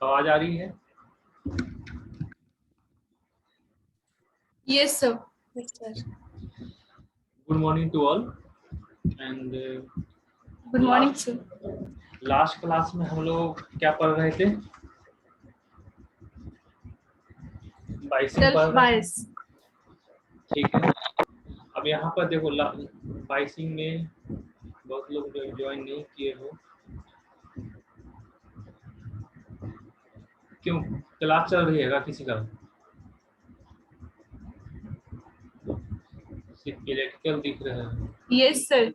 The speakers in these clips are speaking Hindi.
आवाज आ रही है? Yes, sir. Good morning to all and Good morning, sir. Last class में हम लोग क्या पढ़ रहे थे? बाइसिंग पढ़ Self रहे थे। bias. ठीक है, अब यहाँ पर देखो बाइसिंग में बहुत लोग जो ज्वाइन नहीं किए हो, क्यों? क्लास चल रही है किसी का? सिर्फ इलेक्ट्रिकल दिख रहा है। Yes, sir.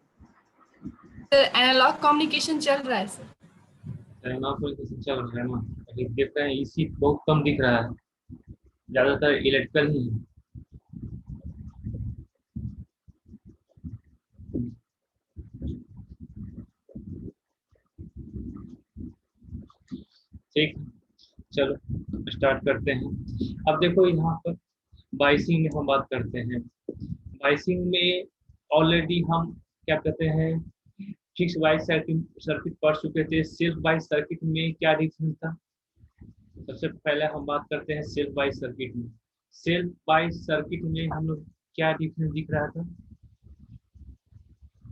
Sir, analog communication चल रहा है सर। रहना कोई किसी चल रहा है ना, अभी देख रहे हैं इसी बहुत कम दिख रहा है, ज्यादातर इलेक्ट्रिकल ही है। ठीक, चलो स्टार्ट करते हैं। अब देखो यहाँ पर बाइसिंग में हम बात करते हैं। बाइसिंग में ऑलरेडी हम क्या कहते हैं, फिक्स बाइस सर्किट पढ़ चुके थे। सेल्फ बाइस सर्किट में क्या डिफरेंस था? सबसे पहले हम बात करते हैं सेल्फ बाइस सर्किट में। सेल्फ बाइस सर्किट में हम लोग क्या डिफरेंस दिख रहा था,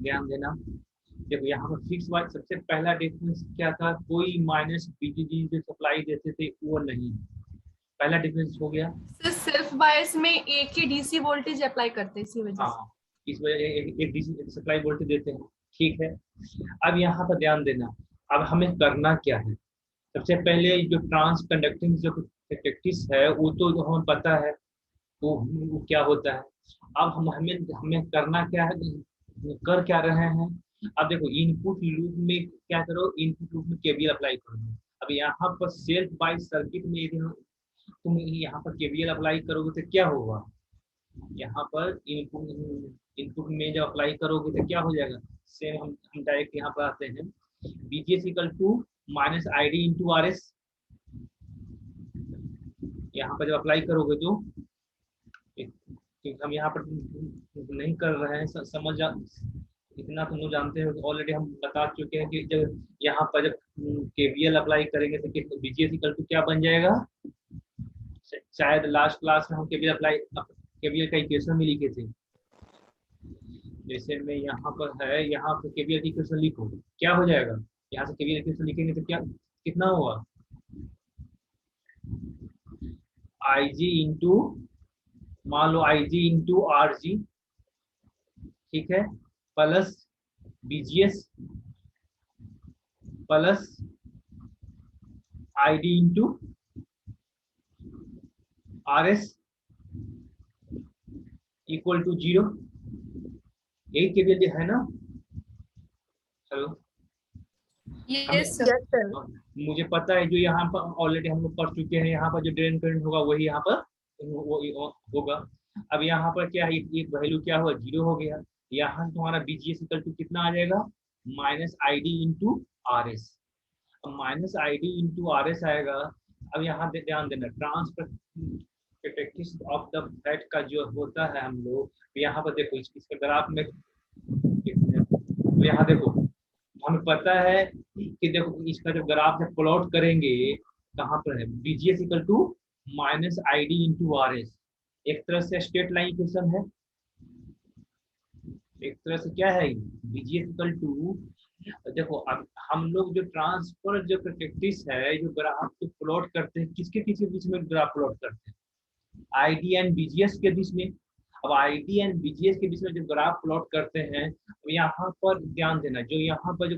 ध्यान देना। देखो यहाँ पर फिक्स बाइस सबसे पहला डिफरेंस क्या था, कोई माइनस बिजली जो सप्लाई देते थे वो नहीं, पहला डिफरेंस हो गया। सर सेल्फ बायस में एक ही डीसी वोल्टेज अप्लाई करते हैं इसी वजह से। हाँ, इस वजह एक डीसी सप्लाई वोल्टेज देते हैं। ठीक है, अब यहाँ पर ध्यान देना, अब हमें करना क्या है। सबसे पहले जो ट्रांस कंडक्टिंग जो प्रैक्टिस है वो तो जो हमें पता है वो क्या होता है। अब हमें हमें करना क्या है, कर क्या रहे हैं। अब देखो इनपुट लूप में क्या करो, इनपुट लूप में केवीएल अप्लाई करो। अब यहाँ पर सेल्फ बाइस सर्किट में यदि तुम यहाँ पर केवीएल अप्लाई करोगे तो क्या होगा, यहाँ पर इनपुट में जब अप्लाई करोगे तो क्या हो जाएगा। सेम हम डायरेक्ट यहाँ पर आते हैं, BGS equal to minus I D into R S. यहाँ पर जब अप्लाई करोगे तो हम यहाँ पर नहीं कर रहे हैं, समझ जा इतना तुम लोग जानते हो ऑलरेडी, हम बता चुके हैं कि जब यहाँ पर जब केवीएल अप्लाई करेंगे तो बीजीएस इक्वल टू क्या बन जाएगा। शायद लास्ट क्लास में हम केवीएल का इक्वेशन भी लिखे थे। जैसे में यहाँ पर है, यहाँ पर केवीएल की इक्वेशन लिखो, क्या हो जाएगा। यहाँ से केवीएल इक्वेशन लिखेंगे तो क्या कितना होगा, आई जी इंटू, मान लो आई जी इंटू आर जी, ठीक है, plus BGS plus I D into R S equal to 0। यही केवीएल है ना। Hello, Yes, sir. मुझे पता है जो यहाँ पर ऑलरेडी हम लोग पढ़ चुके हैं, यहाँ पर जो ड्रेन करंट होगा वही यहाँ पर वो होगा। अब यहाँ पर क्या है, एक वैल्यू क्या हुआ, 0 हो गया। यहाँ तुम्हारा बीजीएस इक्वल टू कितना आ जाएगा, minus I D into R S. अब minus I D into R S आएगा। अब यहाँ ध्यान देना, ट्रांसपेक्टिव ऑफ द फैट का जो होता है हम लोग, यहाँ पर देखो इसके ग्राफ में, तो यहाँ देखो हमें पता है कि देखो इसका जो ग्राफ जब प्लॉट करेंगे कहाँ पर है, BGS equal to minus I D into R S. एक तरह से स्ट्रेट लाइन इक्वेशन है, एक तरह से क्या है, बीजीएस इक्वल टू, देखो अब हम लोग जो ट्रांसफर जो प्रैक्टिस है, जो ग्राफ को प्लॉट करते हैं, किसके किसके बीच में ग्राफ प्लॉट करते हैं, आईडी एंड बीजीएस के बीच में। अब आईडी एंड बीजीएस के बीच में जो ग्राफ प्लॉट करते हैं, तो यहाँ पर ध्यान देना, जो यहाँ पर जो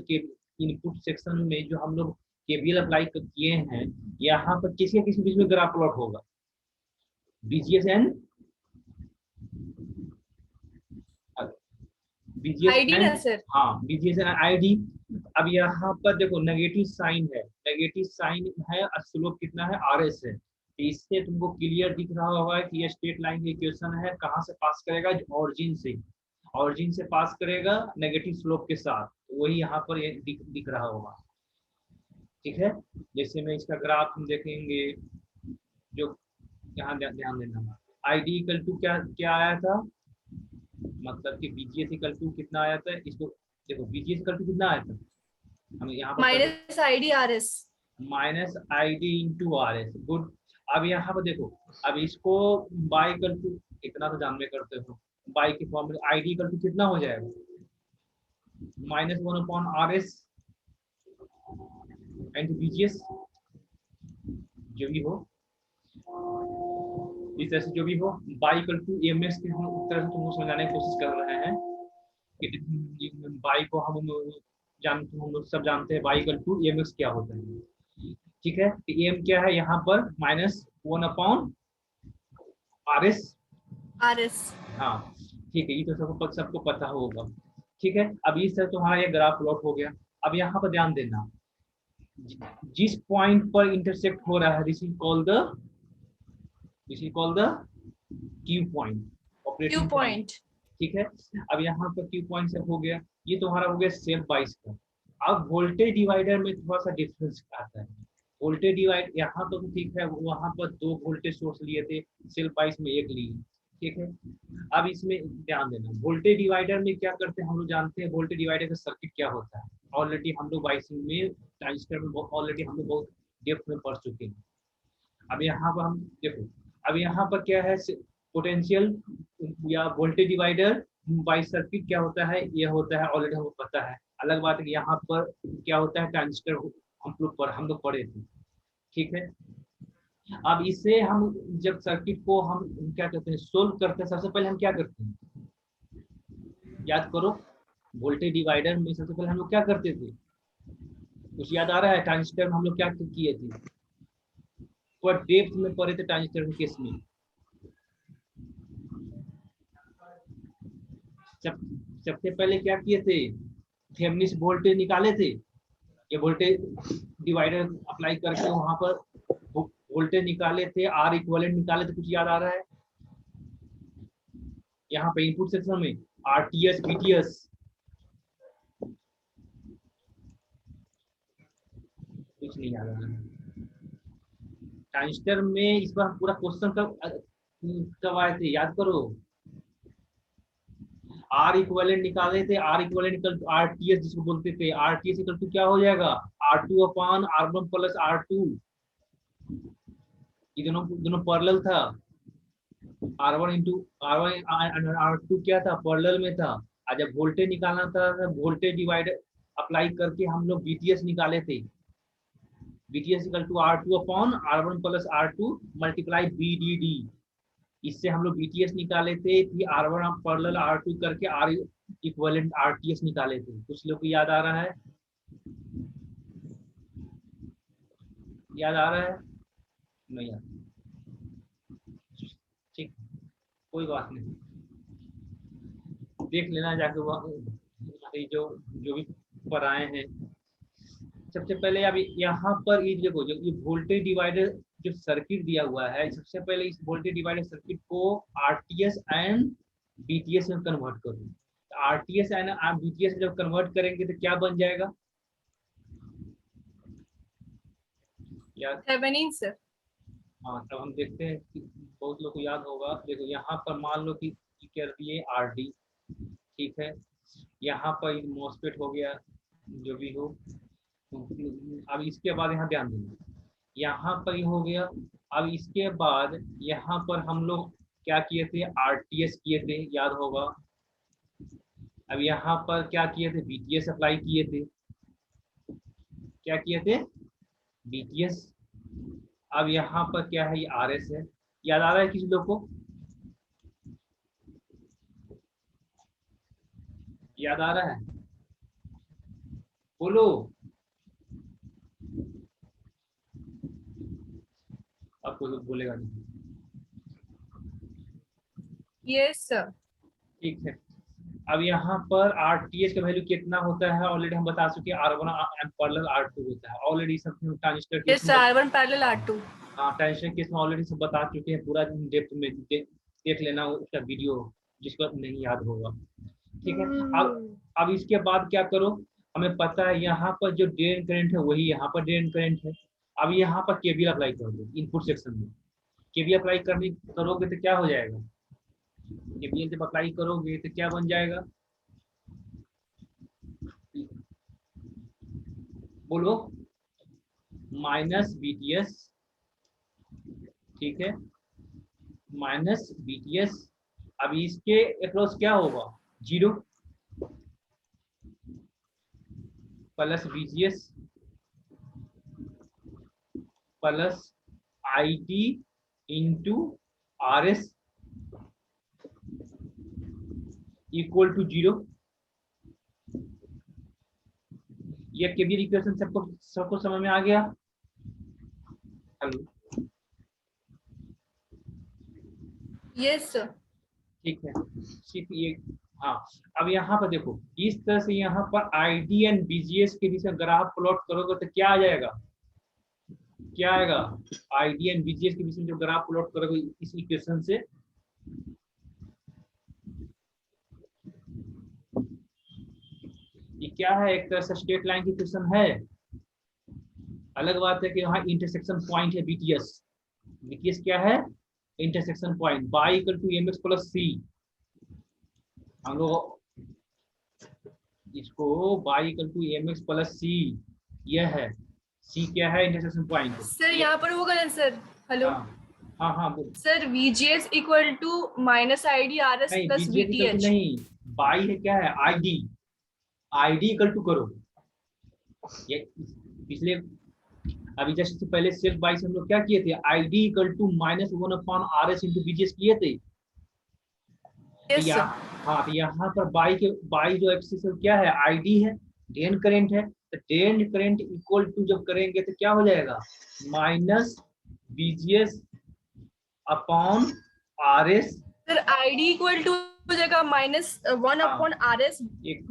इनपुट सेक्शन में जो हम लोग केवीएल अप्लाई किए हैं, यहाँ पर किसके किसके बीच में ग्राफ प्लॉट होगा, बीजीएस एंड आईडी ना सर। हाँ, बीजीएस एंड आईडी। अब यहाँ पर देखो नेगेटिव साइन है, नेगेटिव साइन है, स्लोप कितना है, आर एस है। इससे तुमको क्लियर दिख रहा होगा कि ये स्ट्रेट लाइन की इक्वेशन है, कहाँ से पास करेगा, ऑरिजिन से, ऑरिजिन से पास करेगा नेगेटिव स्लोप के साथ, वही यहाँ पर ये दिख रहा होगा। ठीक है, जैसे मैं इसका ग्राफ हम देखेंगे, जो यहाँ ध्यान देना, आईडी इक्वल टू क्या क्या आया था, मतलब कि बीजीएस इक्वल टू कितना आया था, इसको देखो बीजीएस इक्वल टू कितना आया था, हमें यहाँ पर minus ID R S. Minus I D into R S. Good. अब यहाँ पर देखो, अब इसको बाई कर टू, इतना तो जानते करते हो, बाई के फॉर्म में आई डी कर टू कितना हो जाएगा, -1/RS एंड बीजीएस, जो भी हो इस तरह से, जो भी हो बाई कर टू एमएस की हम तरह से तुमको समझाने की कोशिश कर रहे हैं कि बाई को हम लोग सब जानते हैं, बाई कर टू एमएस क्या होता है। ठीक है, तो एम क्या है यहाँ पर, -1/RS। RS। हाँ ठीक है, ये तो सबको पता होगा। ठीक है, अब इस तरह तुम्हारा ये ग्राफ प्लॉट हो गया। अब यहाँ पर ध्यान देना, जिस पॉइंट पर इंटरसेक्ट हो रहा है, this is called the Q point, Q operating point. point। ठीक है, अब यहाँ पर क्यू पॉइंट सब हो गया, ये तुम्हारा हो गया सेल्फ बाइस का। अब वोल्टेज डिवाइडर में थोड़ा सा डिफरेंस आता है। वोल्टेज डिवाइड यहाँ तो ठीक है, वहां पर 2 वोल्टेज सोर्स लिए थे, सेल्फ बाइस में 1 लिए। ठीक है, अब इसमें ध्यान देना, वोल्टेज डिवाइडर में क्या करते हैं, हम लोग जानते हैं वोल्टेज डिवाइडर का सर्किट क्या होता है, ऑलरेडी हम लोग बाइसिंग में, ट्रांजिस्टर में ऑलरेडी हम लोग बहुत डेप्थ में पढ़ चुके हैं। अब यहाँ पर हम देखो, अब यहाँ पर क्या है, पोटेंशियल या वोल्टेज डिवाइडर बाई सर्किट क्या होता है, ये होता है, ऑलरेडी हमको पता है। अलग बात है कि यहाँ पर क्या होता है, ट्रांजिस्टर हम लोग पढ़े थे। ठीक है, अब इसे हम जब सर्किट को हम क्या करते हैं, सोल्व करते हैं, सबसे पहले हम क्या करते हैं, याद करो, वोल्टेज डिवाइडर में सबसे पहले हम लोग क्या करते थे, कुछ याद आ रहा है, ट्रांजिस्टर में हम लोग क्या किए थे, पर डेप्थ में पढ़े थे ट्रांजिस्टर के केस में। सबसे पहले क्या किए थे, थेवेनिन वोल्टेज निकाले थे, ये वोल्टेज डिवाइडर अप्लाई करके वहां पर वोल्टेज निकाले थे, आर इक्विवेलेंट निकाले थे, कुछ याद आ रहा है, यहाँ पे इनपुट सेक्शन में आरटीएस बीटीएस, कुछ नहीं याद आ रहा है। ट्रांजिस्टर में इस बार पूरा क्वेश्चन कब आए थे, याद करो, आर इक्विवेलेंट निकाले थे, R equivalent equal to RTS जिसको बोलते थे, आरटीएस इक्वल टू क्या हो जाएगा, R2/R1 प्लस R2, ये दोनों दोनों पैरेलल था, R1 इंटू R1 R2 क्या था, पैरेलल में था। और जब वोल्टेज निकालना था, वोल्टेज डिवाइडर अप्लाई करके हम लोग बीटीएस निकाले थे, BTS equal to R2/R1 plus R2 multiply BDD, इससे हम लोग बीटीएस निकाले थे, फिर R1 पैरेलल R2 करके आर इक्विवेलेंट आरटीएस निकाले थे। कुछ लोग को याद आ रहा है, याद आ रहा है, नहीं याद, ठीक, कोई बात नहीं, देख लेना जाके जो जो भी पढ़ाए हैं। सबसे पहले अब यहाँ पर ये देखो, जो ये वोल्टेज डिवाइडर जो सर्किट दिया हुआ है, सबसे पहले इस वोल्टेज डिवाइडर सर्किट को आरटीएस एंड बीटीएस में कन्वर्ट करो। आरटीएस एंड बीटीएस जब कन्वर्ट करेंगे तो क्या बन जाएगा यार, थेवेनिन सर। हाँ तब हम देखते हैं कि बहुत लोग को याद होगा। देखो यहाँ पर मान लो कि कर दिए आरडी, ठीक है, यहाँ पर मॉसफेट हो गया, जो भी हो। अब इसके बाद यहाँ ध्यान देना, यहाँ पर ये हो गया। अब इसके बाद यहाँ पर हम लोग क्या किए थे, आरटीएस किए थे, याद होगा। अब यहाँ पर क्या किए थे, बीटीएस अप्लाई किए थे, क्या किए थे, बीटीएस। अब यहाँ पर क्या है, ये आरएस है, याद आ रहा है किसी लोग को, याद आ रहा है, बोलो, अब कोई लोग बोलेगा नहीं, यस सर। ठीक है। अब यहाँ पर आरटीएस का वैल्यू कितना होता है, ऑलरेडी हम बता चुके हैं, R1 पैरेलल R2 होता है, ऑलरेडी सब ट्रांजिस्टर के yes sir, R1 parallel R2। हाँ, ट्रांजिस्टर केस में ऑलरेडी सब बता चुके हैं, पूरा डेप्थ में देख लेना उसका वीडियो, जिसको नहीं याद होगा। ठीक है, अब इसके बाद क्या करो, हमें पता है यहाँ पर जो ड्रेन करंट है वही यहाँ पर ड्रेन करंट है। अब यहाँ पर केवीएल अप्लाई कर दो इनपुट सेक्शन में, केवीएल अप्लाई करोगे तो क्या हो जाएगा, केवीएल जब अप्लाई करोगे तो क्या बन जाएगा, बोलो, माइनस BTS, ठीक है, माइनस BTS। अब इसके अक्रॉस क्या होगा, 0 plus BGS plus IT into RS equal to 0। ये केवीएल इक्वेशन सबको समझ में आ गया? Hello, yes sir. ठीक है, सिर्फ ये। हाँ, अब यहाँ पर देखो, इस तरह से यहाँ पर ID एंड BGS के बीच में ग्राफ प्लॉट करोगे तो क्या आ जाएगा, क्या आएगा, ID एंड BGS के बीच में जो ग्राफ प्लॉट करोगे इस इक्वेशन से, ये क्या है, एक तरह से स्ट्रेट लाइन की इक्वेशन है। अलग बात है कि यहाँ इंटरसेक्शन पॉइंट है BTS। BTS क्या है, intersection point, y equal to MX plus C। हम लोग इसको y equal to MX plus C, यह है C क्या है, इंटरसेक्शन पॉइंट। सर यहाँ पर होगा ना सर, हेलो। हाँ हाँ हाँ बोल। Sir VGS equal to minus ID RS नहीं, plus BGS equal to VTH। नहीं, बाई है क्या है, ID इक्वल टू करो ये पिछले, अभी जस्ट पहले सेल्फ बाई से हम लोग क्या किए थे, ID equal to -1/RS into BGS किए थे। तो यस सर। हाँ, तो यहाँ पर बाई जो एक्सिस है क्या है, ID है, ड्रेन करंट है, तो ड्रेन करंट इक्वल टू जब करेंगे तो क्या हो जाएगा, minus BGS upon RS। Sir ID equal to हो जाएगा -1/RS हाँ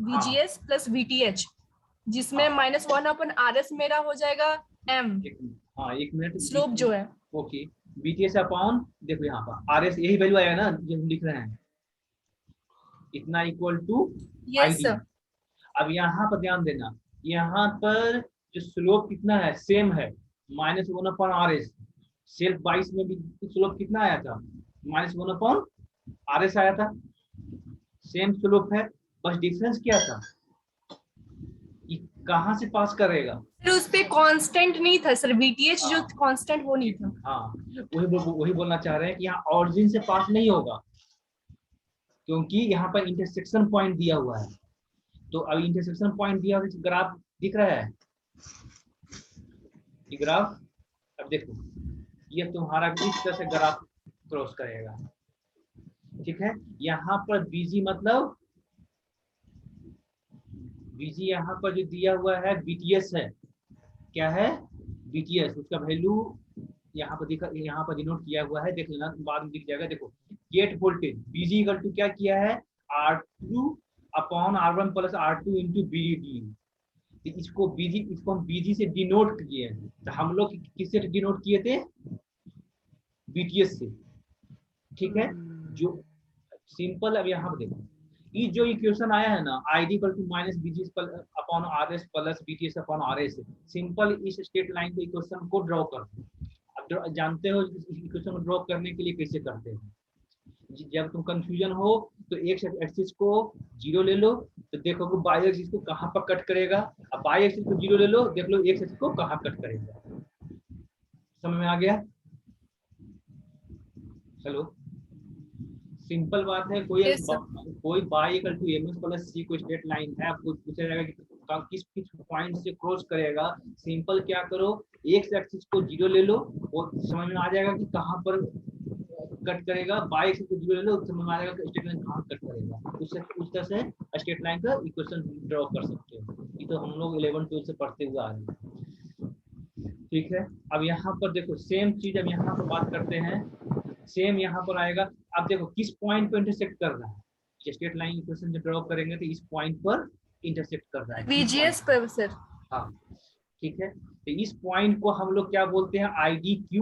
VGS प्लस VTH, जिसमें हाँ -1/RS मेरा हो जाएगा M, हाँ, एक मिनट, स्लोप जो है। ओके, BTS अपॉन, देखो यहाँ पर RS यही वैल्यू आएगा ना जो हम लिख रहे हैं, इतना equal to yes ID। Sir. अब यहाँ पर ध्यान देना, यहाँ पर जो स्लोप कितना है, सेम है, -1/RS। सेल्फ 22 में भी स्लोप कितना आया था, -1/RS आया था, सेम स्लोप है, बस डिफरेंस क्या था, ये कहाँ से पास करेगा। फिर उस पे कांस्टेंट नहीं था सर, VTH जो हाँ कांस्टेंट वो नहीं था। हाँ, वही बोलना चाह रहे हैं कि यहाँ ऑरिजिन से पास नहीं होगा, क्योंकि यहाँ पर इंटरसेक्शन पॉइंट दिया हुआ है। तो अब इंटरसेक्शन पॉइंट दिया हुआ है, ग्राफ दिख रहा है, ये ग्राफ, अब देखो ये तुम्हारा इस तरह से ग्राफ क्रॉस करेगा, ठीक है। यहाँ पर BG मतलब BG यहाँ पर जो दिया हुआ है BTS है, क्या है, BTS, उसका वैल्यू यहाँ पर दिखा, यहाँ पर डिनोट किया हुआ है, देख लेना बाद में दिख जाएगा। देखो gate voltage BG equal to क्या किया है, R2 upon R1 plus R2 into BD। इसको हम BG से डिनोट किए हैं, तो हम लोग किससे डिनोट किए थे, BTS से, ठीक है। जो सिंपल, अब यहाँ पर देखो, ये जो इक्वेशन आया है ना, ID equal to minus BGS upon RS plus BTS upon RS, simple इस स्ट्रेट लाइन के इक्वेशन को ड्रॉ कर दो। अब जानते हो इक्वेशन को ड्रॉ करने के लिए कैसे करते हैं, जब तुम कंफ्यूजन हो तो एक एक्सिस को 0 ले लो, तो देखो कि बाई एक्सिस को कहाँ पर कट करेगा, अब बाई एक्सिस को 0 ले लो, देख लो एक एक्सिस को कहाँ कट करेगा। समझ में आ गया? हेलो, सिंपल बात है। Yes, sir. कोई y equal to MX plus C कोई स्ट्रेट लाइन है, आपको पूछा जाएगा कि किस पॉइंट से क्रॉस करेगा, सिंपल क्या करो, एक एक्सिस को 0 ले लो, वो समझ में आ जाएगा कि कहाँ पर कट करेगा, बाई एक्सिस को 0 ले लो, समझ में आ जाएगा कि स्ट्रेट लाइन कहाँ कट करेगा। उस तरह से स्ट्रेट लाइन का इक्वेशन ड्रॉ कर सकते हो। ये तो हम लोग 11-12 से पढ़ते हुए आ रहे हैं, ठीक है। अब यहाँ पर देखो सेम चीज, अब यहाँ पर बात करते हैं, सेम यहाँ पर आएगा। अब देखो किस पॉइंट पर इंटरसेक्ट कर रहा है, स्ट्रेट लाइन इक्वेशन जब ड्रॉ करेंगे तो इस पॉइंट पर इंटरसेक्ट कर रहा है, VGS पर सर। हाँ ठीक है। तो इस पॉइंट को हम लोग क्या बोलते हैं, IDQ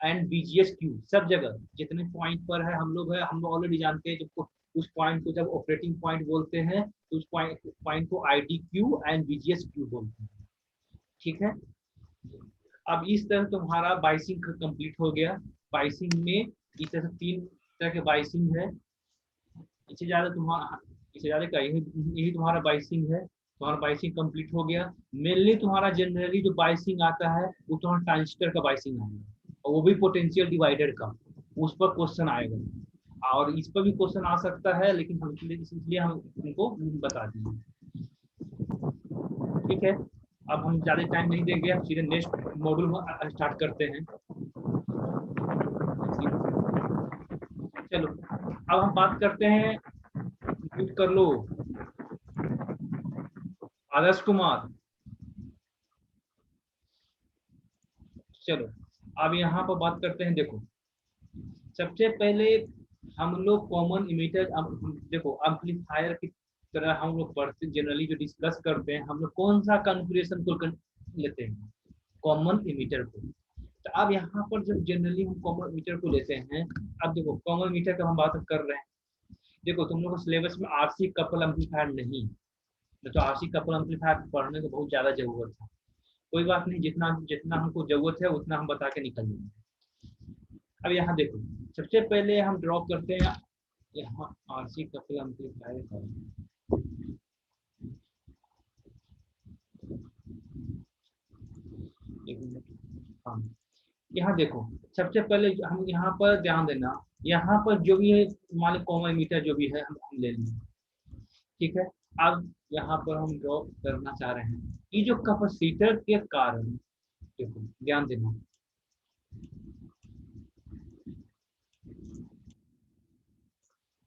एंड BGS Q। सब जगह जितने पॉइंट पर है हम लोग ऑलरेडी जानते हैं, जब उस पॉइंट को जब ऑपरेटिंग पॉइंट बोलते हैं तो उस पॉइंट को IDQ एंड BGS Q बोलते हैं, ठीक है। अब इस तरह तुम्हारा बाइसिंग कंप्लीट हो गया। बाइसिंग में इस तरह से 3 तरह के बाइसिंग है, इससे ज्यादा का यही तुम्हारा बाइसिंग है। तुम्हारा बाइसिंग कंप्लीट हो गया। मेनली तुम्हारा जनरली जो बाइसिंग आता है वो तुम्हारा ट्रांजिस्टर का बाइसिंग आएगा, और वो भी पोटेंशियल डिवाइडर का, उस पर क्वेश्चन आएगा। और इस पर भी क्वेश्चन आ सकता है, लेकिन हम इसलिए हम तुमको बता दिए। ठीक है, अब हम ज्यादा टाइम नहीं देंगे, हम सीधे नेक्स्ट मॉड्यूल में स्टार्ट करते हैं। चलो अब हम बात करते हैं, म्यूट कर लो आदर्श कुमार। चलो अब यहाँ पर बात करते हैं। देखो सबसे पहले हम लोग कॉमन इमीटर, देखो एम्पलीफायर की तरह हम लोग पढ़ते जनरली जो डिस्कस करते हैं, हम लोग कौन सा कॉन्फ़िगरेशन को लेते हैं, कॉमन इमीटर को। तो अब यहाँ पर जब जनरली हम कॉमन इमीटर को लेते हैं, अब देखो कॉमन इमीटर का हम बात कर रहे हैं। देखो तुम लोग को सिलेबस में आरसी कपल एम्पलीफायर नहीं, तो आरसी कपल एम्पलीफायर पढ़ने की बहुत ज्यादा जरूरत है। कोई बात नहीं, जितना जितना हमको जरूरत है उतना हम बता के निकल जाएंगे। अब यहाँ देखो सबसे पहले हम ड्रॉ करते हैं यहाँ आरसी कपल एम्पलीफायर का। हाँ यहाँ देखो सबसे पहले हम यहाँ पर ध्यान देना, यहाँ पर जो भी है मान लो कॉमन मीटर जो भी है हम ले लेंगे। ठीक है, अब यहाँ पर हम ड्रॉ करना चाह रहे हैं, ये जो कैपेसिटर के कारण, देखो ध्यान देना,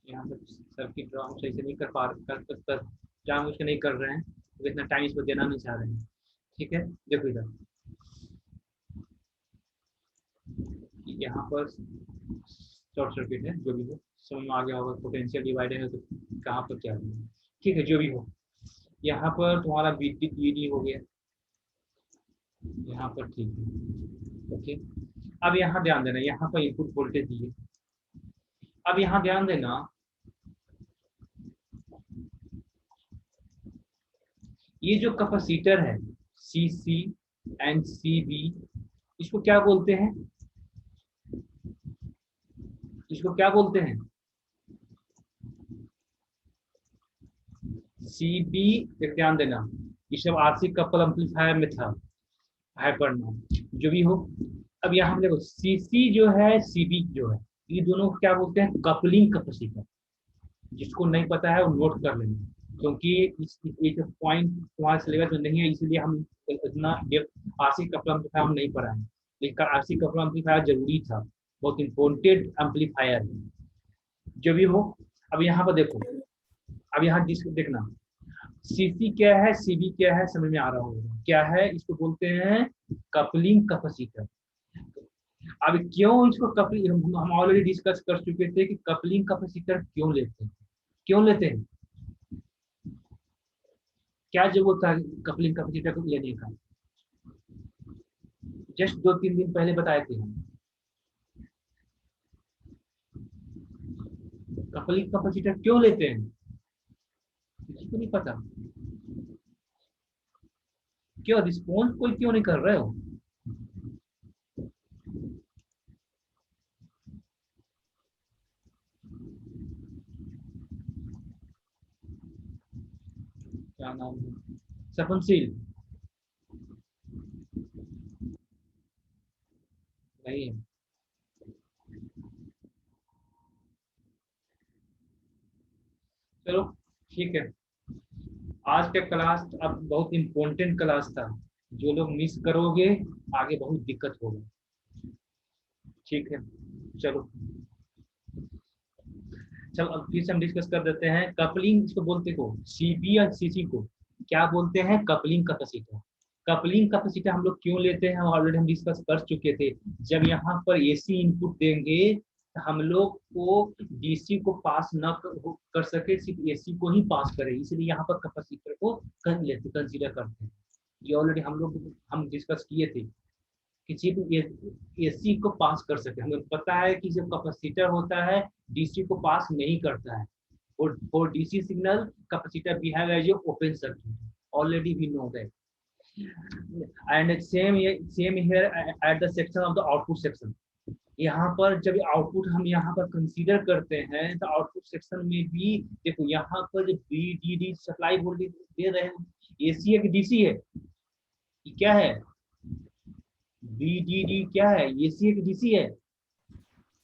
यहाँ पर सर्किट ड्रॉ हम सही से नहीं कर पा रहे, जानबूझ के नहीं कर रहे हैं, तो इतना टाइम इस पर देना नहीं चाह रहे हैं। ठीक है, देखो इधर यहाँ पर शॉर्ट सर्किट है, जो भी हो समझ में आ गया होगा, पोटेंशियल डिवाइडर है तो कहाँ पर क्या है। ठीक है, जो भी हो, यहाँ पर तुम्हारा वीडी हो गया यहाँ पर। ठीक है, ओके। अब यहाँ ध्यान देना, यहाँ पर इनपुट वोल्टेज दिए। अब यहाँ ध्यान देना, ये जो कैपेसिटर है सीसी एंड सीबी, इसको क्या बोलते हैं, इसको क्या बोलते हैं, सीबी। ध्यान देना, ये सब आरसी कपल एम्पलीफायर में था, है पढ़ना जो भी हो। अब यहाँ देखो सीसी जो है सीबी जो है, ये दोनों क्या बोलते हैं, कपलिंग कैपेसिटर। जिसको नहीं पता है वो नोट कर लेंगे, क्योंकि एक पॉइंट तुम्हारे सिलेबस में नहीं है, इसलिए हम इतना आरसी कपल एम्पलीफायर हम नहीं पढ़ाएंगे। लेकिन आरसी कपल एम्पलीफायर जरूरी था, बहुत इंपॉर्टेंट एम्पलीफायर है जो भी हो। अब यहाँ पर देखो, अब यहाँ देखना, सीसी क्या है सीबी क्या है समझ में आ रहा होगा, क्या है, इसको बोलते हैं कपलिंग कैपेसिटर। अब क्यों इसको कपलिंग, हम ऑलरेडी डिस्कस कर चुके थे कि कपलिंग कैपेसिटर क्यों लेते हैं, क्यों लेते हैं, क्या जरूरत था कपलिंग कैपेसिटर को लेने का, जस्ट 2-3 दिन पहले बताए थे हम। कपलिंग कैपेसिटर क्यों लेते हैं, किसी को नहीं पता, क्यों रिस्पॉन्स कोई क्यों नहीं कर रहे हो। क्या नाम है, सपनशील नहीं है। चलो ठीक है, आज का क्लास अब बहुत इम्पोर्टेंट क्लास था, जो लोग मिस करोगे आगे बहुत दिक्कत होगा। ठीक है, चलो चलो अब फिर से हम डिस्कस कर देते हैं। कपलिंग इसको बोलते को, सीबी और सीसी को क्या बोलते हैं, कपलिंग कैपेसिटर। कपलिंग कैपेसिटर हम लोग क्यों लेते हैं, ऑलरेडी हम डिस्कस कर चुके थे। जब यहाँ पर एसी इनपुट देंगे तो हम लोग को डीसी को पास न कर सके, सिर्फ एसी को ही पास करे, इसलिए यहाँ पर कैपेसिटर को कंसीडर करते हैं। ये ऑलरेडी हम डिस्कस किए थे कि सिर्फ एसी को पास कर सके। हमें पता है कि जब कैपेसिटर होता है डीसी को पास नहीं करता है, और for DC signal capacitor behave as open circuit, already we know that. And same here at the section of the output section, यहाँ पर जब आउटपुट हम यहाँ पर कंसीडर करते हैं तो आउटपुट सेक्शन में भी देखो यहाँ पर जो VDD सप्लाई वोल्टेज दे रहे हैं, एसी है कि डीसी है? ये क्या है? VDD क्या है? एसी है कि डीसी है?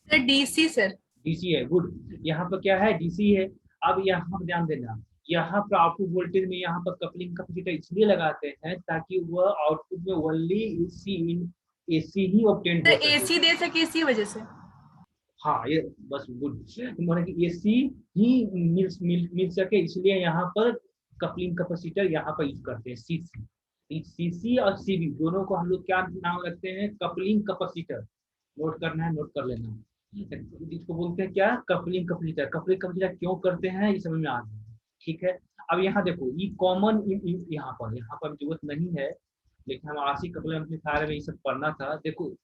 Sir DC sir. डीसी है, गुड। यहाँ पर क्या है? डीसी है। अब यहाँ पर ध्यान देना, यहाँ पर आउटपुट वोल्टेज में यहाँ पर कपलिंग कैपेसिटर इसलिए लगाते हैं ताकि वह आउटपुट में ओनली एसी ही ऑब्टेन हो सर सके। एसी दे सके इसी वजह से। हाँ, ये बस गुड, माने कि एसी ही मिल सके, इसलिए यहाँ पर कपलिंग कैपेसिटर यहाँ पर यूज करते हैं, सीसी और सीबी दोनों को हम लोग क्या नाम रखते हैं? Coupling capacitor. नोट करना है, नोट कर लेना। इसको बोलते हैं क्या? Coupling capacitor. कपलिंग कैपेसिटर क्यों करते हैं ये समझ में आ गया, ठीक है। अब यहाँ देखो, ये कॉमन यहाँ पर जरूरत नहीं है, लेकिन हम आरसी कपलिंग एम्पलीफायर में ये सब पढ़ना था। देखो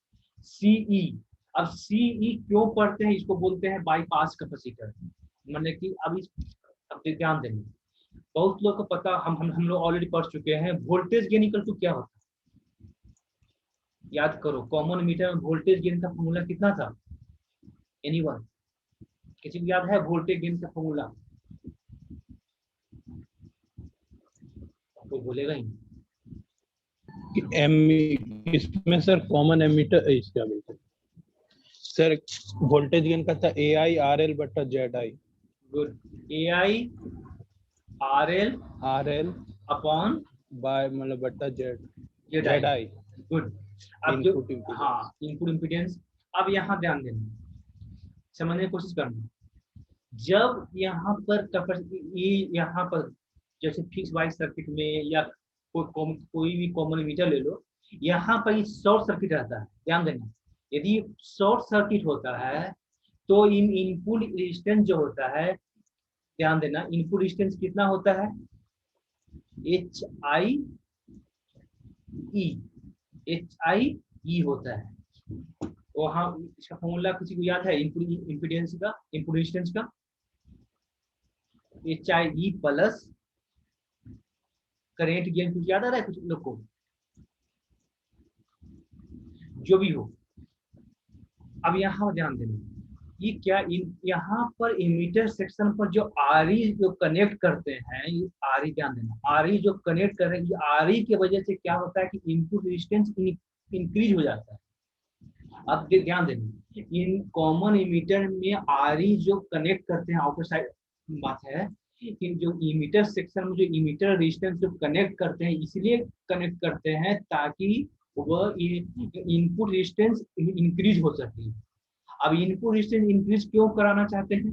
सीई, अब सीई क्यों पढ़ते हैं? इसको बोलते हैं बाईपास कैपेसिटर। मतलब कि अब ध्यान देना, बहुत लोग को पता, हम लोग ऑलरेडी पढ़ चुके हैं, वोल्टेज गेन इक्वल टू क्या होता है? याद करो, कॉमन मीटर में वोल्टेज गेन का फॉर्मूला कितना था? एनीवन? किसी को याद है वोल्टेज गेन का फॉर्मूला? कोई बोलेगा ही नहीं। एम इसमें सर कॉमन एमीटर क्या बोलते हैं सर? वोल्टेज गेन का था AI RL बटा ZI। Good, AI RL upon bye मतलब बटा ZI। गुड। अब जो इनपुट इम्पीडेंस। हाँ, इनपुट इम्पीडेंस। अब यहाँ ध्यान देना, समझने की कोशिश करना। जब यहाँ पर यहाँ पर जैसे फिक्स वाइज सर्किट में या कोई भी कॉमन मीटर ले लो, यहाँ पर शॉर्ट सर्किट रहता है, ध्यान देना। यदि शॉर्ट सर्किट होता है तो इनपुट रेजिस्टेंस जो होता है, ध्यान देना, इनपुट रेजिस्टेंस कितना होता है? HIE होता है। वहाँ इसका फॉर्मूला किसी को याद है? इनपुट इम्पीडेंस का, इनपुट रेजिस्टेंस का HIE प्लस करेंट गेन। कुछ याद आ रहा है कुछ लोग को? जो भी हो, अब यहाँ ध्यान देना, ये क्या यहाँ पर इमीटर सेक्शन पर जो आरई जो कनेक्ट करते हैं, ये आरई, ध्यान देना, आरई जो कनेक्ट कर रहे हैं, आरई की वजह से क्या होता है कि इनपुट रेजिस्टेंस इंक्रीज हो जाता है। अब ध्यान देना, इन कॉमन इमीटर में आरई जो कनेक्ट करते हैं, आउटर साइड बात है कि जो इमीटर सेक्शन में जो इमीटर रेजिस्टेंस जो कनेक्ट करते हैं, इसलिए कनेक्ट करते हैं ताकि वह इनपुट रेजिस्टेंस इंक्रीज हो सके। अब इनपुट रेजिस्टेंस इंक्रीज क्यों कराना चाहते हैं?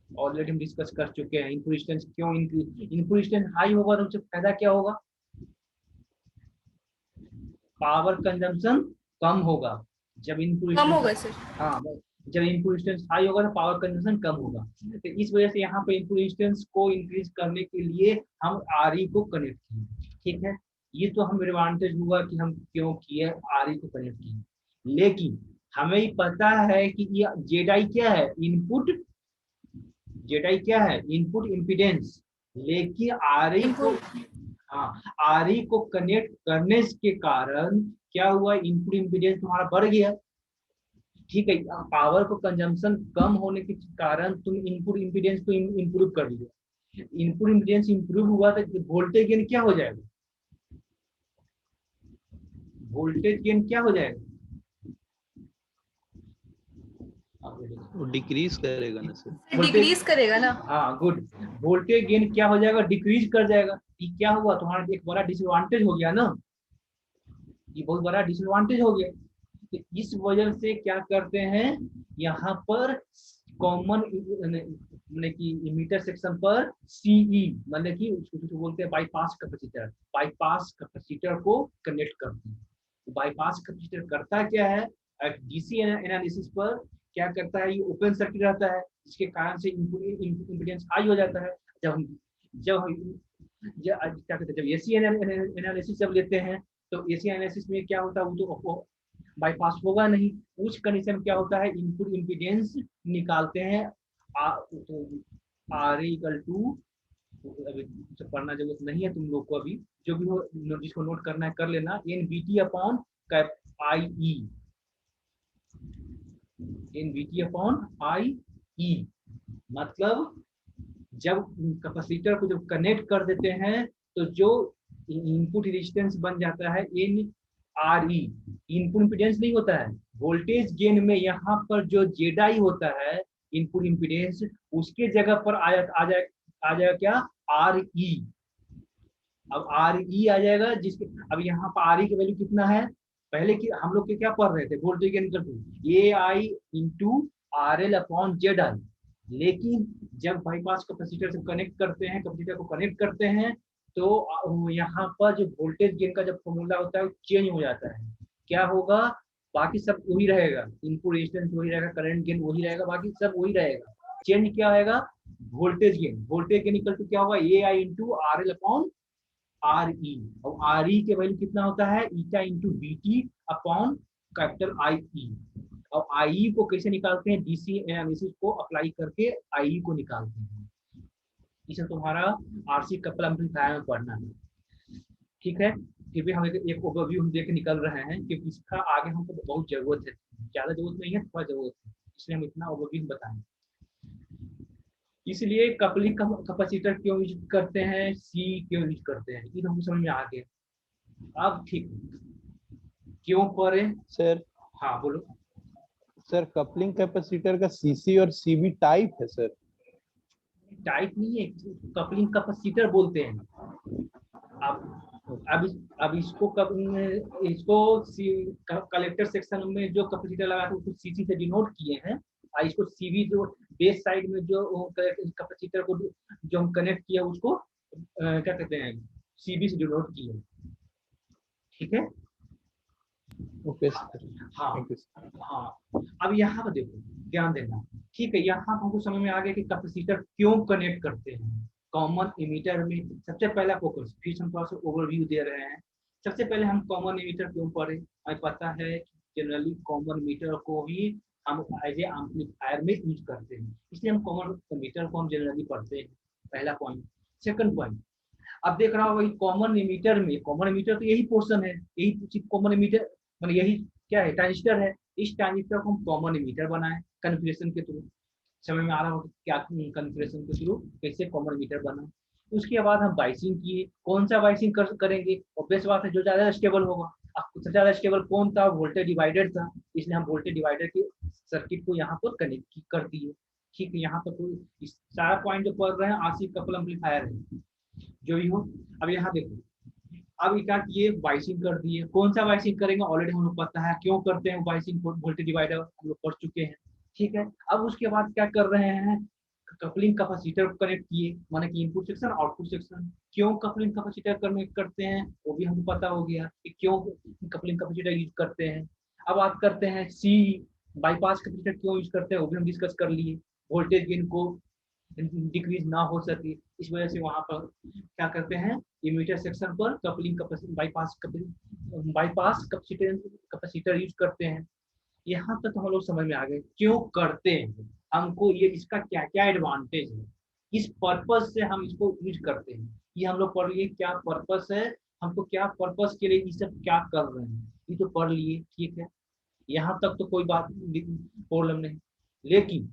ऑलरेडी हम डिस्कस कर चुके हैं, इनपुट रेजिस्टेंस क्यों इंक्रीज। इनपुट रेजिस्टेंस हाई होगा तो उससे फायदा क्या होगा? पावर कंजम्पशन कम होगा। जब इनपुट कम होगा सर। हाँ, जब इनपुट रेजिस्टेंस हाई होगा तो पावर कंजम्पशन कम होगा। तो इस वजह से यहाँ पे इनपुट रेजिस्टेंस को इंक्रीज करने के लिए हम आरई को कनेक्ट किए, ठीक है। ये तो हम एडवांटेज हुआ कि हम क्यों किए, आरई को कनेक्ट किए। लेकिन हमें ही पता है कि ये जेडाई क्या है? इनपुट, जेडाई क्या है? Input impedance. लेकिन आरई को, हाँ, आरई को कनेक्ट करने के कारण क्या हुआ? इनपुट इम्पीडेंस तुम्हारा बढ़ गया, ठीक है। पावर को कंजम्पशन कम होने के कारण तुम इनपुट इम्पीडेंस को इम्प्रूव कर लिया। इनपुट इम्पीडेंस इम्प्रूव हुआ तो वोल्टेज गेन क्या हो जाएगा? वोल्टेज गेन क्या हो जाएगा? वो डिक्रीज करेगा ना सर? डिक्रीज करेगा ना। हाँ, गुड। वोल्टेज गेन क्या हो जाएगा? डिक्रीज कर जाएगा। ये क्या हुआ? तुम्हारा एक बड़ा डिसएडवांटेज हो गया ना, ये बहुत बड़ा डिसएडवांटेज हो गया। तो इस वजह से क्या करते हैं, यहाँ पर कॉमन मतलब कि इमीटर सेक्शन पर सीई मतलब कि उसको बोलते हैं बाईपास कैपेसिटर, बाईपास कैपेसिटर को कनेक्ट करते हैं। बाईपास कैपेसिटर करता क्या है? डीसी एनालिसिस पर क्या करता है, ये ओपन सर्किट रहता है, जिसके कारण से इम्पीडेंस हाई हो जाता है। क्या कहते हैं, जब एसी एनालिसिस जब लेते हैं तो एसी एनालिसिस में क्या होता है, वो तो बाईपास होगा नहीं। उस कंडीशन क्या होता है, इनपुट इम्पीडेंस निकालते हैं आर इक्वल टू, अभी पढ़ना जरूरत नहीं है तुम लोग को, अभी जो भी हो जिसको नोट करना है कर लेना, N B T upon cap I E. इन VT अपॉन IE। मतलब जब कैपेसिटर को जब कनेक्ट कर देते हैं तो जो इनपुट रेजिस्टेंस बन जाता है इन RE, इनपुट इम्पीडेंस नहीं होता है, वोल्टेज गेन में यहाँ पर जो ZI होता है इनपुट इम्पीडेंस, उसके जगह पर आ जाएगा क्या, RE। अब RE आ जाएगा, जिसके अब यहाँ पर RE की वैल्यू कितना है, पहले की हम लोग के क्या पढ़ रहे थे, voltage gain AI into RL upon ZI। लेकिन जब बाईपास कैपेसिटर से कनेक्ट करते हैं, कैपेसिटर को कनेक्ट करते हैं, तो यहाँ पर जो वोल्टेज गेन का जब फॉर्मूला होता है चेंज हो जाता है। क्या होगा, बाकी सब वही रहेगा, इनपुट रेजिस्टेंस वही रहेगा, करंट गेन वही रहेगा, बाकी सब वही रहेगा। चेंज क्या आएगा, voltage gain. Voltage gain equal to क्या होगा, AI into RL upon RE। और RE के वैल्यू कितना होता है, eta into BT upon capital IE। और IE को कैसे निकालते हैं, DC एनालिसिस को अप्लाई करके IE को निकालते हैं। इसे तुम्हारा RC कपल एम्पलीफायर में पढ़ना है, ठीक है। फिर भी हम एक ओवरव्यू हम देख निकल रहे हैं, क्योंकि इसका आगे हमको बहुत जरूरत है, ज्यादा जरूरत नहीं है, थोड़ा जरूरत है, इसलिए हम इतना ओवरव्यू बताएं। इसलिए कपलिंग कैपेसिटर क्यों यूज करते हैं, C क्यों यूज करते हैं, ये हमको समझ में आ गया। अब ठीक, क्यों करें सर। हाँ बोलो। सर कपलिंग कैपेसिटर का CC और CB टाइप है सर? टाइप नहीं है, कपलिंग कैपेसिटर बोलते हैं। अब इसको कलेक्टर सेक्शन में जो कैपेसिटर लगा था उसको CC से डिनोट किए हैं, और इसको CV जो बेस साइड में जो कैपेसिटर को जो हम कनेक्ट किया उसको क्या कहते हैं, CB से डिनोट किए, ठीक है। Okay sir. हाँ थैंक यू। हाँ, अब यहाँ पर देखो, ध्यान देना, ठीक है। यहाँ हमको समझ में आ गया कि कैपेसिटर क्यों कनेक्ट करते हैं। कॉमन इमीटर में सबसे पहला फोकस, फिर हम थोड़ा सा ओवरव्यू दे रहे हैं। सबसे पहले हम कॉमन इमीटर क्यों पढ़े, हमें पता है कि जनरली कॉमन इमीटर को ही हम एज ए एम्पलीफायर में यूज करते हैं, इसलिए हम कॉमन इमीटर को हम जनरली पढ़ते हैं, पहला पॉइंट। सेकंड पॉइंट, अब देख रहा होगा कॉमन इमीटर में, कॉमन इमीटर तो यही पोर्शन है, यही कॉमन इमीटर मतलब यही क्या है, ट्रांजिस्टर है। इस ट्रांजिस्टर को हम कॉमन इमीटर बनाए कन्फिगरेशन के थ्रू। समझ में आ रहा होगा क्या कन्फिगरेशन के थ्रू कैसे कॉमन इमीटर बना। उसके बाद हम बाइसिंग किए, कौन सा बाइसिंग करेंगे, ऑब्वियस बात है जो ज्यादा स्टेबल होगा। सबसे ज्यादा स्टेबल कौन था, वोल्टेज डिवाइडर था, इसलिए हम वोल्टेज डिवाइडर के सर्किट को यहाँ पर कनेक्ट कर दिए, ठीक है। यहाँ पर कोई सारा पॉइंट जो पढ़ रहे हैं RC कपल एम्पलीफायर है, जो भी हो। अब यहाँ देखो, अब क्या किए, वाइसिंग कर दिए। कौन सा वाइसिंग करेंगे, ऑलरेडी हम लोग पता है क्यों करते हैं वाइसिंग, वोल्टेज डिवाइडर हम लोग पढ़ चुके हैं, ठीक है। अब उसके बाद क्या कर रहे हैं, कपलिंग कैपेसिटर को कनेक्ट किए, माने कि इनपुट सेक्शन आउटपुट सेक्शन। क्यों कपलिंग कैपेसिटर कनेक्ट करते हैं वो भी हमको पता हो गया कि क्यों कपलिंग कैपेसिटर यूज करते हैं। अब बात करते हैं C बाईपास कैपेसिटर क्यों यूज करते हैं, वो भी हम डिस्कस कर लिए। वोल्टेज गेन को डिक्रीज ना हो सके, इस वजह से वहां पर क्या करते हैं, इमीटर सेक्शन पर कपलिंग बाईपास कैपेसिटर यूज करते हैं। यहाँ तक तो हम लोग समझ में आ गए क्यों करते हैं, हमको ये इसका क्या क्या एडवांटेज है, इस पर्पस से हम इसको यूज करते हैं। ये हम लोग पढ़ लिए क्या पर्पस है, हमको क्या पर्पस के लिए ये सब क्या कर रहे हैं, ये तो पढ़ लिए, ठीक है। यहाँ तक तो कोई बात प्रॉब्लम नहीं। लेकिन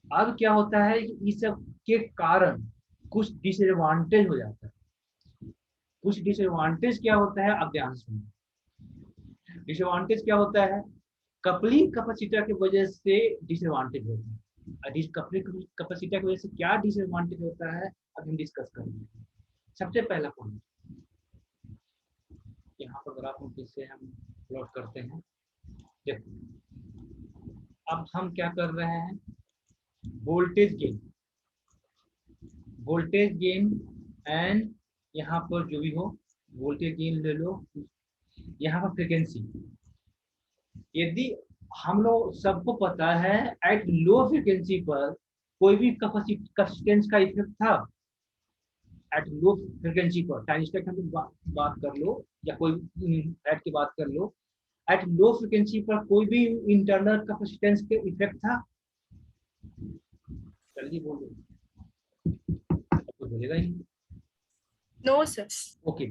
अब क्या होता है कि इस सब के कारण कुछ डिसएडवांटेज हो जाता है। कुछ डिसएडवांटेज क्या होता है, अब ध्यान सुनिए। डिसएडवांटेज क्या होता है, कपलिंग कैपेसिटर की वजह से डिसएडवांटेज होता है। कपलिंग कैपेसिटर की वजह से क्या डिसएडवांटेज होता है, अब हम डिस्कस करेंगे। सबसे पहला पॉइंट, यहाँ पर ग्राफ में किससे हम प्लॉट करते हैं, देखो अब हम क्या कर रहे हैं, वोल्टेज गेन एंड यहाँ पर जो भी हो वोल्टेज गेन ले लो, यहाँ पर फ्रीक्वेंसी। यदि हम लोग सबको पता है एट लो फ्रीक्वेंसी पर कोई भी कैपेसिटेंस का इफेक्ट था, एट लो फ्रीक्वेंसी पर ट्रांजिस्टर की बात कर लो या कोई एट की बात कर लो, एट लो फ्रीक्वेंसी पर कोई भी इंटरनल कैपेसिटेंस के इफेक्ट था, जल्दी बोलो, बोलेगा ही नो सर। ओके।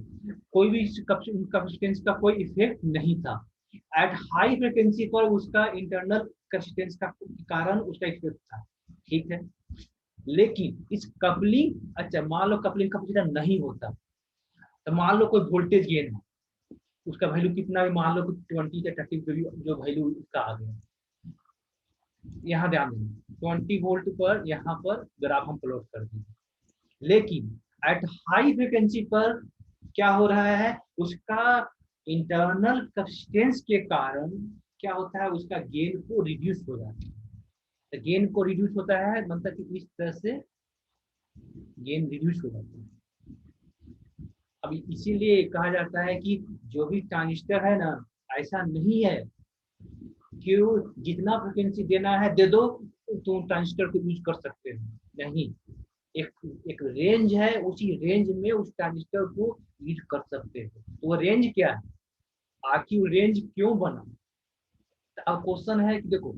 कोई भी कैपेसिटेंस का कोई इफेक्ट नहीं था, एट हाई फ्रिक्वेंसी पर उसका इंटरनल कैपेसिटेंस का कारण उसका इफेक्ट था, ठीक है। लेकिन इस कपलिंग, अच्छा मान लो कपलिंग कैपेसिटर नहीं होता तो मान लो कोई वोल्टेज गेन है, उसका वैल्यू कितना भी मान लो 20 या 30 जो वैल्यू उसका आ गया, यहाँ ध्यान देना 20 वोल्ट पर यहाँ पर ग्राफ हम प्लॉट कर देंगे। लेकिन एट हाई फ्रिक्वेंसी पर क्या हो रहा है, उसका इंटरनल कैपेसिटेंस के कारण क्या होता है, उसका गेन को रिड्यूस हो जाता है। तो गेन को रिड्यूस होता है मतलब कि इस तरह से गेन रिड्यूस हो जाता है। अब इसीलिए कहा जाता है कि जो भी ट्रांजिस्टर है ना, ऐसा नहीं है कि जितना फ्रिक्वेंसी देना है दे दो, तुम ट्रांजिस्टर को यूज कर सकते हो, नहीं। एक रेंज है, उसी रेंज में उस ट्रांजिस्टर को यूज कर सकते हो। तो वो रेंज क्या है, आखिर रेंज क्यों बना। तो अब क्वेश्चन है कि देखो,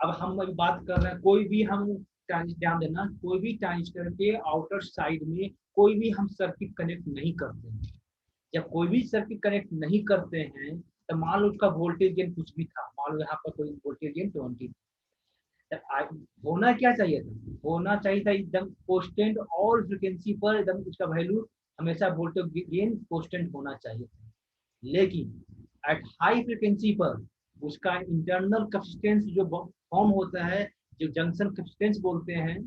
अब हम अभी बात कर रहे हैं, कोई भी हम ध्यान देना, कोई भी ट्रांजिस्टर के आउटर साइड में कोई भी हम सर्किट कनेक्ट नहीं करते हैं। जब कोई भी सर्किट कनेक्ट नहीं करते हैं तो मान लो उसका वोल्टेज गेन कुछ भी था, मान लो यहाँ पर कोई वोल्टेज गेन 20, होना क्या चाहिए था, होना चाहिए था एकदम कांस्टेंट, और फ्रिक्वेंसी पर एकदम उसका वैल्यू हमेशा वोल्टेज गेन कांस्टेंट होना चाहिए था। लेकिन एट हाई फ्रिक्वेंसी पर उसका इंटरनल कैपेसिटेंस जो फॉर्म होता है, जो जंक्शन कैपेसिटेंस बोलते हैं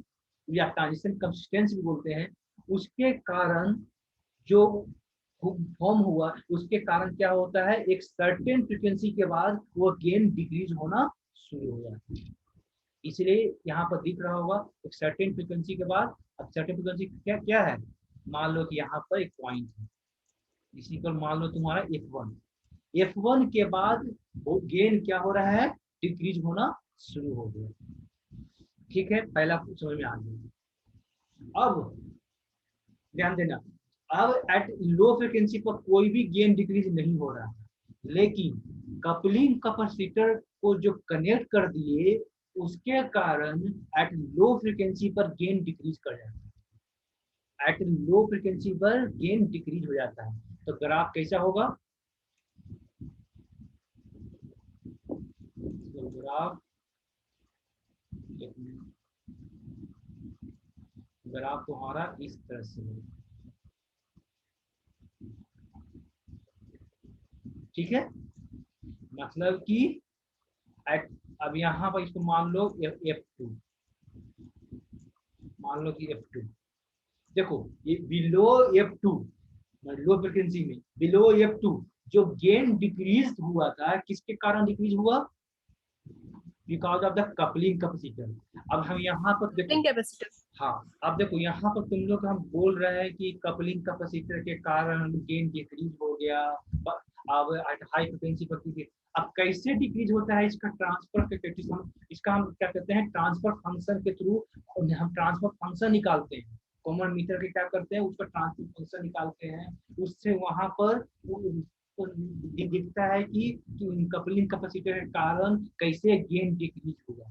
या ट्रांजिशन कैपेसिटेंस भी बोलते हैं, उसके कारण जो फॉर्म हुआ, उसके कारण क्या होता है, एक सर्टेन फ्रिक्वेंसी के बाद वो गेन डिक्रीज होना शुरू हो जाता है। इसलिए यहाँ पर दिख रहा होगा एक सर्टेन फ्रिक्वेंसी के बाद, अब सर्टेन फ्रिक्वेंसी क्या क्या है, मान लो कि यहाँ पर एक पॉइंट है, इसी पर मान लो तुम्हारा F1 के बाद गेन क्या हो रहा है, डिक्रीज होना शुरू हो गया, ठीक है। पहला समझ में आ गया। अब ध्यान देना, अब एट लो फ्रिक्वेंसी पर कोई भी गेन डिक्रीज नहीं हो रहा है, लेकिन कपलिंग कैपेसिटर को जो कनेक्ट कर दिए उसके कारण एट लो फ्रिक्वेंसी पर गेन डिक्रीज कर जाता है, एट लो फ्रिक्वेंसी पर गेन डिक्रीज हो जाता है। तो ग्राफ कैसा होगा, ग्राफ ग्राफ तुम्हारा इस तरह से है, ठीक है। मतलब कि अब यहाँ पर इसको मान लो F2, मान लो कि F2, देखो ये बिलो F2, लो फ्रिक्वेंसी में बिलो F2 जो गेन डिक्रीज हुआ था, किसके कारण डिक्रीज हुआ, because of the coupling capacitor. अब हम यहाँ पर देखो, कैपेसिटर, हाँ अब देखो यहाँ पर तुम लोग हम बोल रहे हैं कि कपलिंग कैपेसिटर के कारण गेन डिक्रीज हो गया, अब हाई फ्रिक्वेंसी पर अब कैसे डिक्रीज होता है, इसका ट्रांसफर कैपेसिटी, इसका हम क्या कहते हैं, ट्रांसफर फंक्शन के थ्रू हम ट्रांसफर फंक्शन निकालते हैं। कॉमन मीटर के क्या करते हैं, उसका ट्रांसफर फंक्शन निकालते हैं, उससे वहां पर दिखता है कि कपलिंग कैपेसिटर के कारण कैसे गेन डिक्रीज हुआ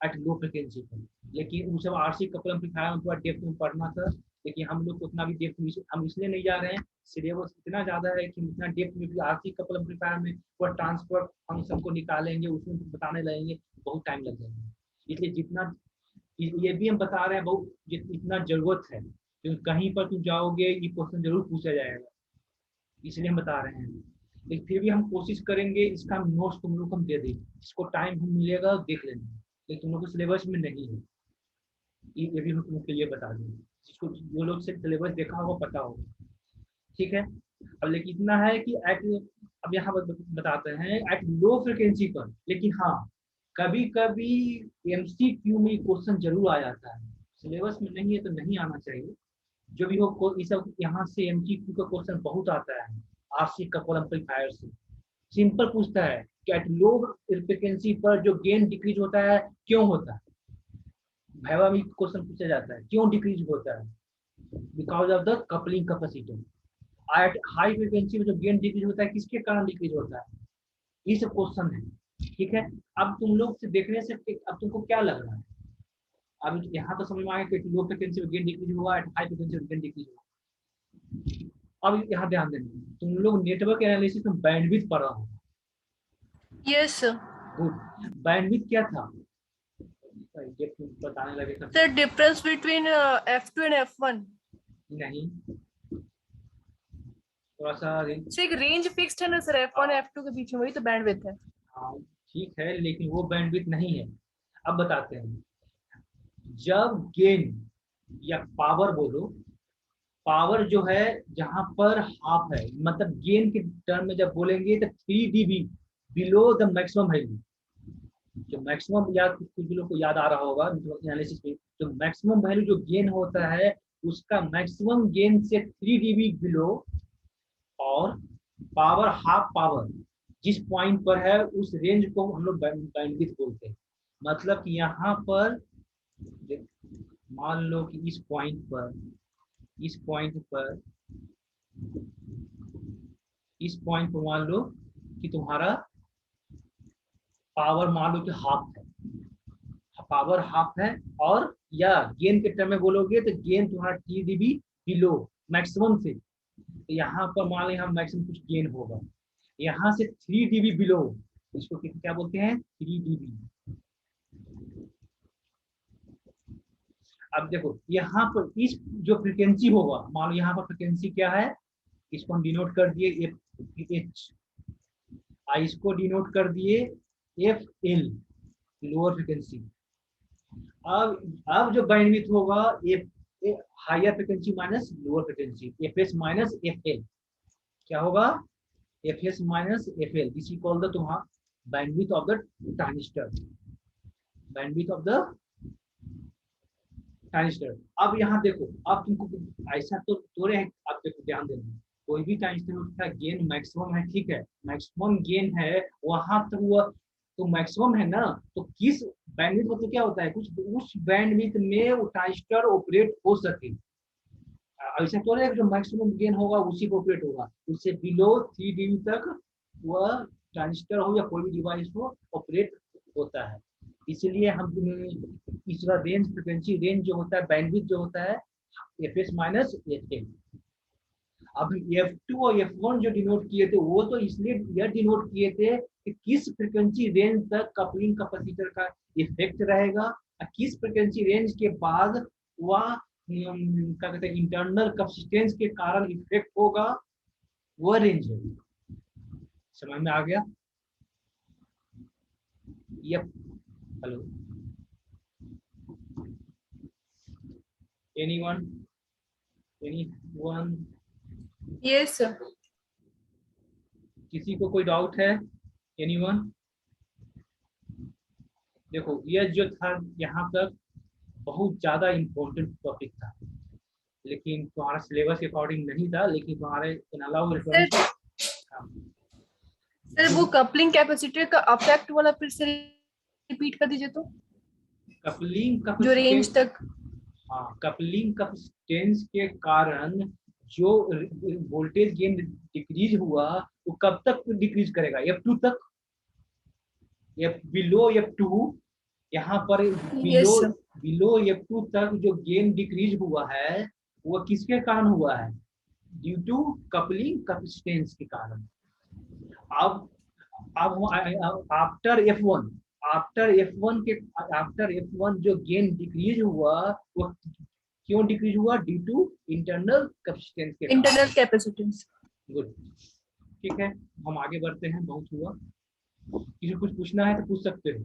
एट लो फ्रिक्वेंसी पर। लेकिन वो सब आरसी कपल एम्पलीफायर में थोड़ा डेप्थ में पढ़ना था, लेकिन हम लोग उतना भी डेप्थ में हम इसलिए नहीं जा रहे हैं, सिलेबस इतना ज्यादा है कि उतना डेप्थ में भी आरसी कपल एम्पलीफायर में वो ट्रांसफर फंक्शन को निकालेंगे, उसमें बताने लगेंगे, बहुत टाइम लग जाएगा। इसलिए जितना ये भी हम बता रहे हैं, बहुत इतना जरूरत है, क्योंकि कहीं पर तुम जाओगे ये क्वेश्चन जरूर पूछा जाएगा, इसलिए हम बता रहे हैं। लेकिन फिर भी हम कोशिश करेंगे इसका नोट्स तुम लोग हम दे दें, जिसको टाइम हम मिलेगा देख लेंगे, लेकिन तुम लोग को सिलेबस में नहीं है, ये भी हम तुम लोग के लिए बता देंगे, जिसको जो लोग से सिलेबस देखा होगा पता होगा, ठीक है। अब लेकिन इतना है कि अब यहाँ बताते हैं एट लो फ्रिक्वेंसी पर, लेकिन हाँ कभी कभी MCQ में क्वेश्चन जरूर आ जाता है, सिलेबस में नहीं है तो नहीं आना चाहिए, जो भी हो ये सब यहाँ से MCQ का क्वेश्चन बहुत आता है आरसी कपल एम्पलीफायर से। सिंपल पूछता है कि एट लो फ्रिक्वेंसी पर जो गेन डिक्रीज होता है क्यों होता है, वाइवा में क्वेश्चन पूछा जाता है क्यों डिक्रीज होता है, because of the coupling capacitor. At high frequency में जो गेन डिक्रीज होता है किसके कारण डिक्रीज होता है, ये सब क्वेश्चन है, ठीक है। अब तुम लोग से देखने से अब तुमको क्या लग रहा है, अब यहाँ तो समझ में आया कि लो फ्रिक्वेंसी में गेन डिक्रीज हुआ, एट हाई फ्रिक्वेंसी में गेन डिक्रीज हुआ। अब यहाँ ध्यान देना, तुम लोग नेटवर्क एनालिसिस में बैंडविड्थ पढ़ा हो, Yes, sir. गुड। बैंडविड्थ क्या था? ये बताने लगे सब। The difference between F2 and F1. नहीं, थोड़ा सा So एक रेंज फिक्स्ड है ना सर, F1 F2 के बीच में, वही तो बैंडविड्थ है। हाँ ठीक है, लेकिन वो बैंडविड्थ नहीं है। अब बताते हैं। जब गेन या पावर बोलो, पावर जो है जहां पर हाफ है, मतलब गेन के टर्म में जब बोलेंगे तो 3 dB below the maximum value. जो मैक्सिमम, या कुछ लोग को याद आ रहा होगा एनालिसिस में, जो मैक्सिमम वैल्यू जो गेन होता है उसका मैक्सिमम गेन से 3 dB बिलो, और पावर हाफ पावर जिस पॉइंट पर है उस रेंज को हम लोग बैंडविड्थ बोलते हैं। मतलब कि यहाँ पर मान लो कि इस पॉइंट पर मान लो कि तुम्हारा पावर मान लो कि हाफ है, पावर हाफ है, और या गेन के टर्म में बोलोगे तो गेन तुम्हारा 3 dB बिलो मैक्सिमम से। तो यहाँ पर मान लो यहाँ मैक्सिमम कुछ गेन होगा, यहाँ से 3 dB बिलो, इसको क्या बोलते हैं? 3 dB। अब देखो यहाँ पर इस जो फ्रीक्वेंसी होगा, मान लो यहाँ पर फ्रीक्वेंसी क्या है, इसको हम डिनोट कर दिए एच, इसको डिनोट कर दिए एफ एल, लोअर फ्रीक्वेंसी। अब जो बैंडविड्थ होगा F higher frequency minus lower frequency, F S minus F L, क्या होगा? F S minus F L, this is called the तुम्हारा bandwidth of the transistor, bandwidth of the transistor. अब यहाँ देखो, अब तुमको ऐसा तो थोड़े है, आप देखो ध्यान देना, कोई भी ट्रांजिस्टर का गेन मैक्सिमम है, ठीक है, मैक्सिमम गेन है वहां तक, वो तो मैक्सिमम है ना, तो किस बैंडविड्थ मतलब क्या होता है, कुछ उस बैंडविड्थ में वो ट्रांजिस्टर ऑपरेट हो सके। ऐसा तो है जो मैक्सिमम गेन होगा उसी को ऑपरेट होगा, उससे बिलो 3 dB तक वह ट्रांजिस्टर हो या कोई भी डिवाइस हो ऑपरेट होता है। इसलिए हम इसका रेंज, फ्रीक्वेंसी रेंज जो होता है, बैंडविड्थ जो होता है F S minus F L. अब F2 और F1 जो डिनोट किए थे, वो तो इसलिए यह डिनोट किए थे कि किस फ्रीक्वेंसी रेंज तक कपलिंग कैपेसिटर का इफेक्ट रहेगा, और किस फ्रीक्वेंसी रेंज के बाद वह क्या कहते हैं इंटरनल कैपेसिटेंस के कारण इफेक्ट होगा, वह रेंज है। समझ में आ गया? Yup. Hello, anyone? Yes, sir. किसी को कोई डाउट है? एनीवन? देखो ये जो था यहाँ तक बहुत ज्यादा इम्पोर्टेंट टॉपिक था, लेकिन तुम्हारा सिलेबस के अकॉर्डिंग नहीं था, लेकिन तुम्हारे सर वो कपलिंग कैपेसिटर का अफेक्ट वाला फिर से रिपीट कर दीजिए तो, कपलिंग जो रेंज तक। हाँ, कपलिंग कैपेसिटेंस के कारण जो वोल्टेज गेन डिक्रीज हुआ, वो कब तक डिक्रीज करेगा? F2 तक, बिलो F2, यहाँ पर बिलो F2 तक जो गेन डिक्रीज हुआ है वो किसके कारण हुआ है? ड्यू टू कपलिंग कैपेसिटेंस के कारण। अब आफ्टर F1 जो गेन डिक्रीज हुआ, वो क्यों डिक्रीज हुआ? ड्यू टू इंटरनल कैपेसिटेंस के कारण। Internal capacitance. गुड, ठीक है, हम आगे बढ़ते हैं, बहुत हुआ। किसी कुछ पूछना है तो पूछ सकते हो।